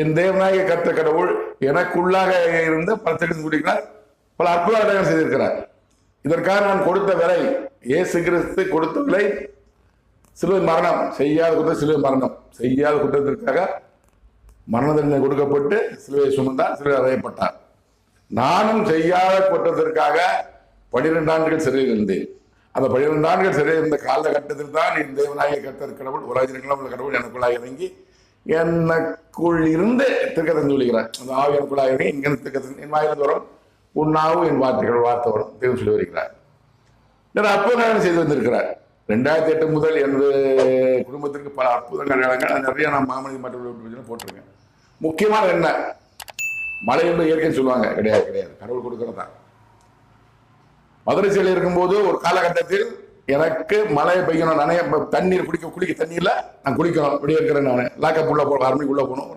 என் தேவனாகிய கர்த்தர் கடவுள் எனக்குள்ளாக இருந்த பல அற்புதங்கள் செய்திருக்கிறார். இதற்காக நான் கொடுத்த விலை, இயேசு கிறிஸ்து கொடுத்த விலை சிலுவை மரணம். செய்யாத குற்றம் சிலுவை மரணம். செய்யாத குற்றத்திற்காக மரண தண்டனை கொடுக்கப்பட்டு சிலுவை சுமந்தார், சிலுவை அறையப்பட்டார். நானும் செய்யாத குற்றத்திற்காக 12 ஆண்டுகள் சிறையில் இருந்தேன். அந்த 12 ஆண்டுகள் சிறையில் இருந்த காலகட்டத்தில் தான் என் தேவனாகிய கர்த்தர் கடவுள் உலகிற்கெல்லாம் உள்ள கடவுள் எனக்குள்ளாக இறங்கி எனக்குள் இருந்து திருக்கதன் சொல்லுகிறார். அந்த ஆவி எனக்குள்ளாக இறங்கி இங்கிருந்து திருக்கதன் என் வாயிலிருந்து வரும் உன்னாவும் என் வார்த்தைகள் வார்த்தை வரும் தேவன் சொல்லி வருகிறார். அற்புதங்கள் செய்து வந்திருக்கிறார். 2008 முதல் எனது குடும்பத்திற்கு பல அற்புதங்கள் நிறைய நான் மாமனித மற்ற போட்டிருக்கேன். முக்கியமான என்ன, மழை என்று இயற்கை சொல்லுவாங்க, கிடையாது கிடையாது, கடவுள் கொடுக்கறதா. மதுரை சிலையில் இருக்கும்போது ஒரு காலகட்டத்தில் எனக்கு மழை பெய்யணும், நனைய தண்ணீர் குளிக்க தண்ணீர்ல நான் குளிக்கணும், இப்படி இருக்கிறேன். நான் லாக்கப் உள்ள போகணும், 6 மணிக்கு உள்ள போகணும்.